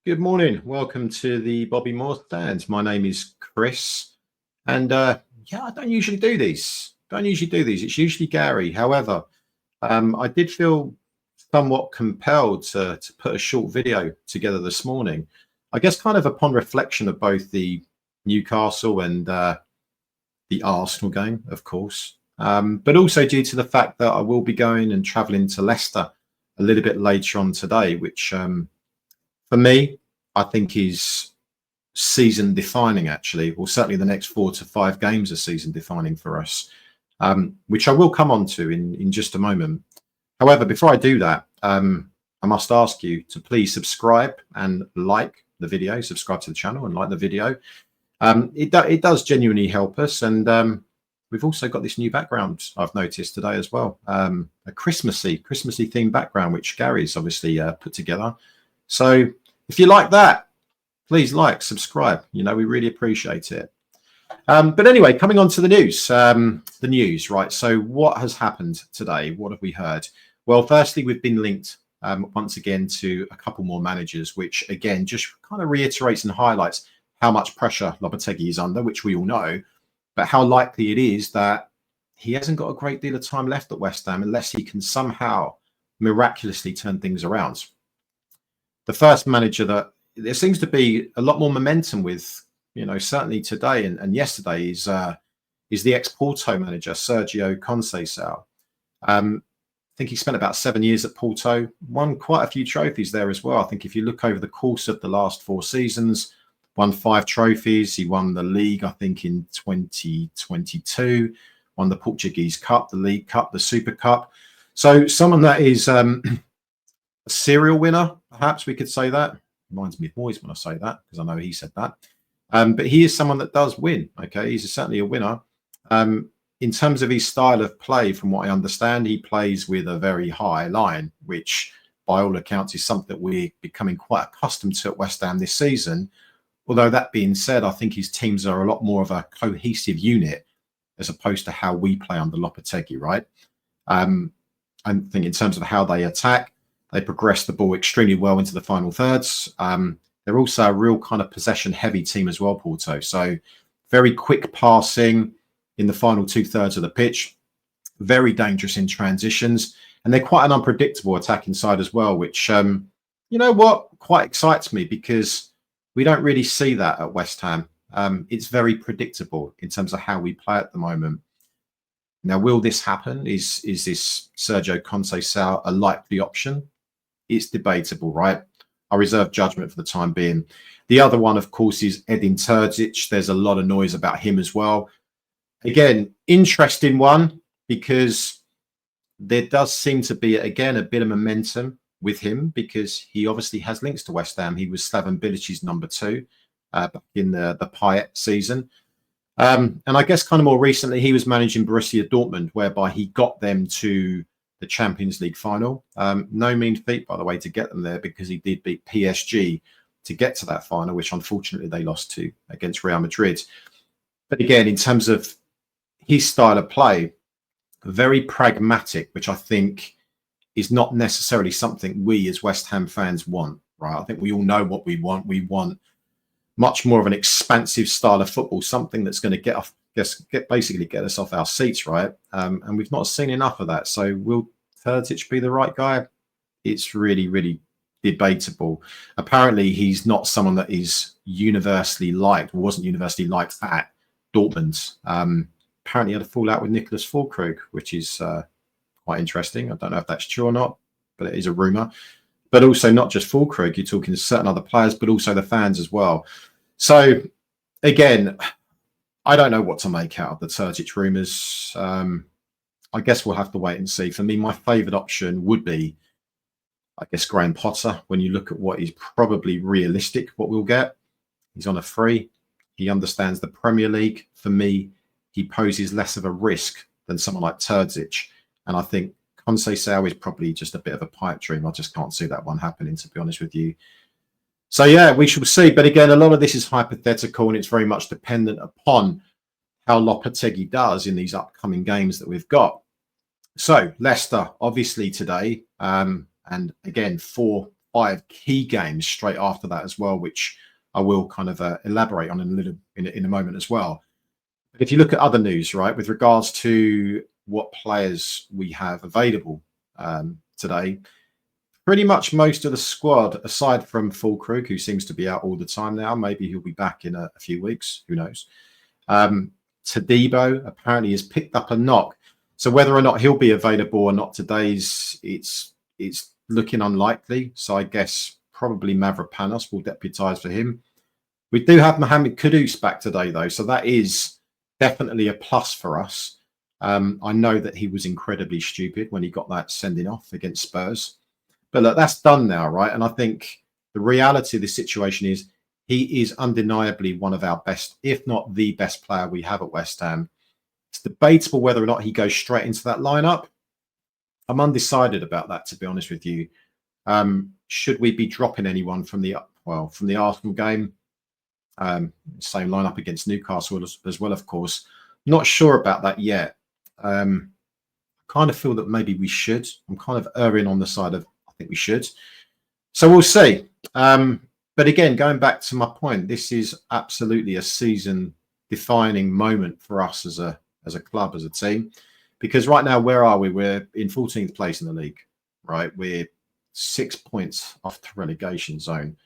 Good morning. Welcome to the Bobby Moore Stands. My name is Chris, and I don't usually do these. It's usually Gary. However, I did feel somewhat compelled to put a short video together this morning. I guess kind of upon reflection of both the Newcastle and the Arsenal game, of course, but also due to the fact that I will be going and travelling to Leicester a little bit later on today, which for me, I think is season defining, actually. Well, certainly the next 4 to 5 games are season defining for us, which I will come on to in just a moment. However, before I do that, I must ask you to please subscribe and like the video, subscribe to the channel and like the video. It does genuinely help us. And we've also got this new background I've noticed today as well, a Christmassy themed background, which Gary's obviously put together. So if you like that, please like, subscribe. We really appreciate it. But anyway, coming on to the news, right? So what has happened today? What have we heard? Well, firstly, we've been linked once again to a couple more managers, which again, just kind of reiterates and highlights how much pressure Lopetegui is under, which we all know, but how likely it is that he hasn't got a great deal of time left at West Ham unless he can somehow miraculously turn things around. The first manager that there seems to be a lot more momentum with, certainly today and yesterday is the ex-Porto manager, Sergio Conceição. I think he spent about 7 years at Porto, won quite a few trophies there as well. I think if you look over the course of the last 4 seasons, won 5 trophies. He won the league, I think, in 2022, won the Portuguese Cup, the League Cup, the Super Cup. So someone that is a serial winner, perhaps we could say that. Reminds me of Moyes when I say that, because I know he said that. But he is someone that does win. Okay, he's certainly a winner. In terms of his style of play, from what I understand, he plays with a very high line, which by all accounts is something that we're becoming quite accustomed to at West Ham this season. Although that being said, I think his teams are a lot more of a cohesive unit as opposed to how we play under Lopetegui, right? I think in terms of how they attack, they progress the ball extremely well into the final thirds. They're also a real kind of possession-heavy team as well, Porto. So very quick passing in the final 2/3 of the pitch, very dangerous in transitions, and they're quite an unpredictable attacking side as well, which, quite excites me because we don't really see that at West Ham. It's very predictable in terms of how we play at the moment. Now, will this happen? Is this Sergio Conceição a likely option? It's debatable, right? I reserve judgment for the time being. The other one, of course, is Edin Terzic. There's a lot of noise about him as well. Again, interesting one because there does seem to be, again, a bit of momentum with him because he obviously has links to West Ham. He was Slaven Bilic's number 2 back in the Payet season. And I guess kind of more recently, he was managing Borussia Dortmund, whereby he got them to the Champions League final. No mean feat, by the way, to get them there because he did beat PSG to get to that final, which unfortunately they lost to against Real Madrid. But again, in terms of his style of play, very pragmatic, which I think is not necessarily something we as West Ham fans want, right? I think we all know what we want. We want much more of an expansive style of football, something that's going to get us off our seats, right? And we've not seen enough of that. So will Terzic be the right guy? It's really, really debatable. Apparently, he's not someone that is universally liked, or wasn't universally liked at Dortmund. Apparently, he had a fallout with Nicholas Füllkrug, which is quite interesting. I don't know if that's true or not, but it is a rumour. But also not just Füllkrug, you're talking to certain other players, but also the fans as well. So again, I don't know what to make out of the Terzic rumours. I guess we'll have to wait and see. For me, my favourite option would be, I guess, Graham Potter. When you look at what is probably realistic, what we'll get, he's on a free. He understands the Premier League. For me, he poses less of a risk than someone like Terzic. And I think Conceição is probably just a bit of a pipe dream. I just can't see that one happening, to be honest with you. So, yeah, we shall see. But again, a lot of this is hypothetical and it's very much dependent upon how Lopetegui does in these upcoming games that we've got. So, Leicester, obviously today, and again, 4 5 key games straight after that as well, which I will kind of elaborate on in a moment as well. But if you look at other news, right, with regards to what players we have available today, pretty much most of the squad, aside from Fulkrug, who seems to be out all the time now, maybe he'll be back in a few weeks, who knows. Todibo apparently has picked up a knock. So whether or not he'll be available or not today's, it's looking unlikely. So I guess probably Mavropanos will deputise for him. We do have Mohamed Kudus back today, though, so that is definitely a plus for us. I know that he was incredibly stupid when he got that sending off against Spurs. But look, that's done now, right? And I think the reality of the situation is he is undeniably one of our best, if not the best player we have at West Ham. It's debatable whether or not he goes straight into that lineup. I'm undecided about that, to be honest with you. Should we be dropping anyone from the Arsenal game? Same lineup against Newcastle as well, of course. Not sure about that yet. Kind of feel that maybe we should. I'm kind of erring on the side of I think we should. So we'll see. But again, going back to my point, this is absolutely a season-defining moment for us as a club, as a team. Because right now, where are we? We're in 14th place in the league, right? We're 6 points off the relegation zone.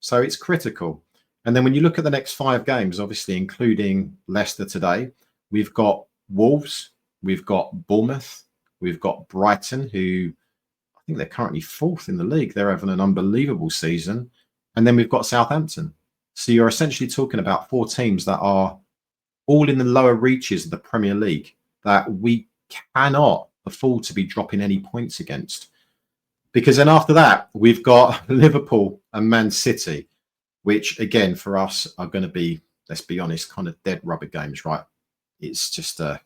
So it's critical. And then when you look at the next 5 games, obviously including Leicester today, we've got Wolves, we've got Bournemouth, we've got Brighton, who I think they're currently 4th in the league. They're having an unbelievable season. And then we've got Southampton. So you're essentially talking about 4 teams that are all in the lower reaches of the Premier League that we cannot afford to be dropping any points against. Because then after that, we've got Liverpool and Man City, which again for us are going to be, let's be honest, kind of dead rubber games, right? It's just a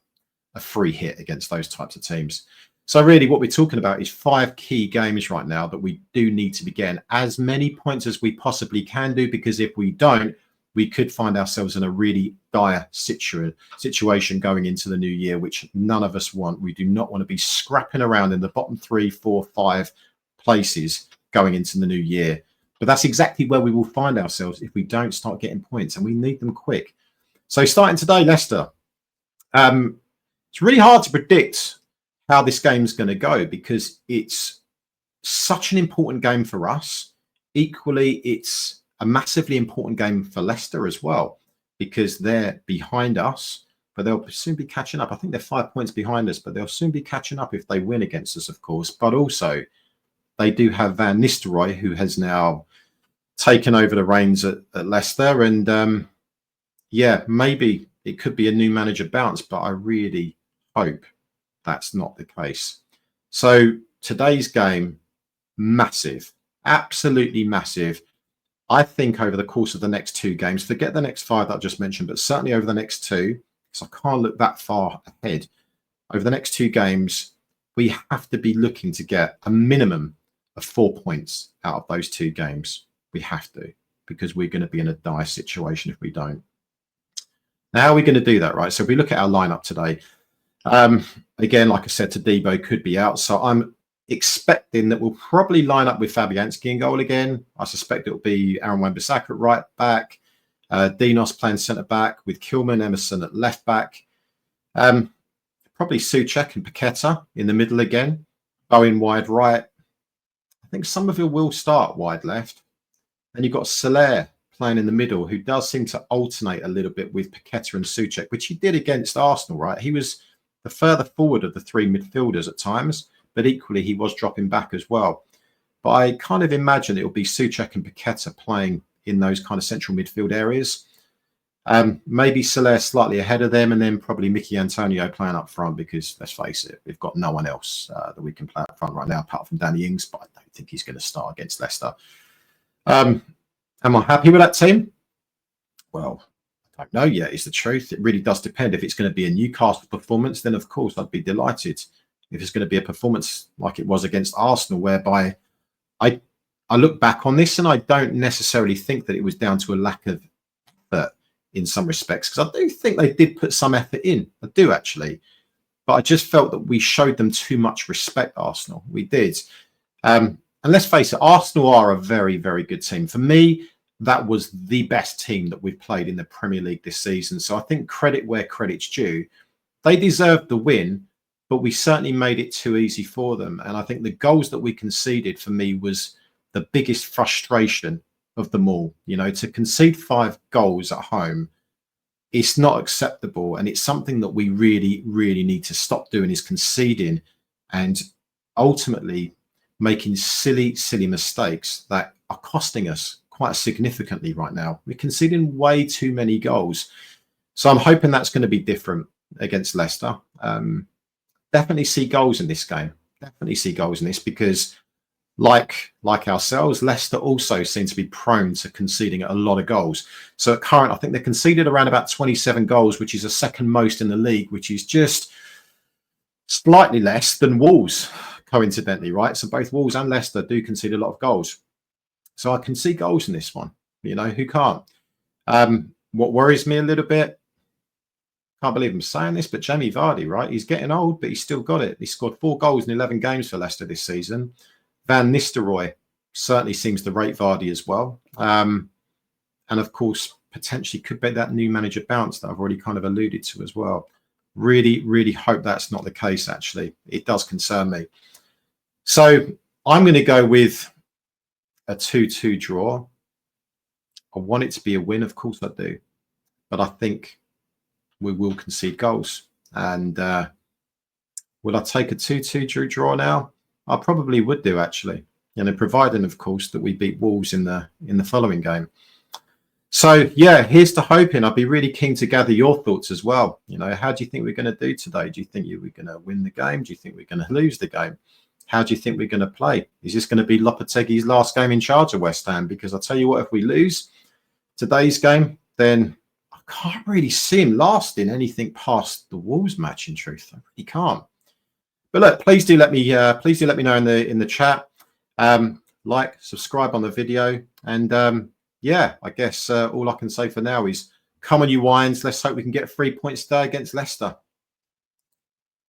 free hit against those types of teams. So really what we're talking about is 5 key games right now that we do need to be getting as many points as we possibly can do, because if we don't, we could find ourselves in a really dire situation going into the new year, which none of us want. We do not want to be scrapping around in the bottom 3, 4, 5 places going into the new year. But that's exactly where we will find ourselves if we don't start getting points, and we need them quick. So starting today, Leicester. It's really hard to predict how this game's going to go because it's such an important game for us. Equally, it's a massively important game for Leicester as well because they're behind us, but they'll soon be catching up. I think they're 5 points behind us, but they'll soon be catching up if they win against us, of course. But also, they do have Van Nistelrooy, who has now taken over the reins at Leicester. And yeah, maybe it could be a new manager bounce, but I really hope that's not the case. So today's game, massive, absolutely massive. I think over the course of the next 2 games, forget the next 5 that I just mentioned, but certainly over the next 2, because I can't look that far ahead. Over the next 2 games, we have to be looking to get a minimum of 4 points out of those 2 games. We have to, because we're going to be in a dire situation if we don't. Now, how are we going to do that, right? So if we look at our lineup today, again, like I said, Todibo could be out. So I'm expecting that we'll probably line up with Fabianski in goal again. I suspect it'll be Aaron Wan-Bissaka at right back, Dinos playing centre back with Kilman Emerson at left back. Probably Souček and Paqueta in the middle again. Bowen wide right. I think Somerville will start wide left. Then you've got Soler playing in the middle, who does seem to alternate a little bit with Paqueta and Souček, which he did against Arsenal, right? He was the further forward of the 3 midfielders at times, but equally he was dropping back as well. But I kind of imagine it will be Souček and Paqueta playing in those kind of central midfield areas. Maybe Soler slightly ahead of them, and then probably Mickey Antonio playing up front because, let's face it, we've got no one else that we can play up front right now apart from Danny Ings, but I don't think he's going to start against Leicester. Am I happy with that team? Well, I don't know yet, is the truth. It really does depend. If it's going to be a Newcastle performance, then of course I'd be delighted. If it's going to be a performance like it was against Arsenal, whereby I look back on this and I don't necessarily think that it was down to a lack of effort in some respects, because I do think they did put some effort in. I do actually. But I just felt that we showed them too much respect, Arsenal. We did. And let's face it, Arsenal are a very, very good team. For me, that was the best team that we've played in the Premier League this season. So I think credit where credit's due. They deserved the win, but we certainly made it too easy for them. And I think the goals that we conceded for me was the biggest frustration of them all. You know, to concede 5 goals at home, it's not acceptable. And it's something that we really, really need to stop doing, is conceding and ultimately making silly, silly mistakes that are costing us quite significantly right now. We're conceding way too many goals. So I'm hoping that's going to be different against Leicester. Definitely see goals in this game. Definitely see goals in this, because like ourselves, Leicester also seem to be prone to conceding a lot of goals. So at current, I think they conceded around about 27 goals, which is the second most in the league, which is just slightly less than Wolves, coincidentally, right? So both Wolves and Leicester do concede a lot of goals. So I can see goals in this one. You know, who can't? What worries me a little bit, can't believe I'm saying this, but Jamie Vardy, right? He's getting old, but he's still got it. He scored 4 goals in 11 games for Leicester this season. Van Nistelrooy certainly seems to rate Vardy as well. And of course, potentially could be that new manager bounce that I've already kind of alluded to as well. Really, really hope that's not the case, actually. It does concern me. So I'm going to go with a 2-2 draw. I want it to be a win, of course I do. But I think we will concede goals. And will I take a 2-2 draw now? I probably would do, actually. You know, providing, of course, that we beat Wolves in the following game. So, yeah, here's to hoping. I'd be really keen to gather your thoughts as well. You know, how do you think we're going to do today? Do you think we're going to win the game? Do you think we're going to lose the game? How do you think we're going to play? Is this going to be Lopetegui's last game in charge of West Ham? Because I'll tell you what, if we lose today's game, then I can't really see him lasting anything past the Wolves match, in truth. I really can't. But look, please do let me know in the chat. Like, subscribe on the video, and yeah, I guess all I can say for now is come on, you Wines. Let's hope we can get 3 points today against Leicester.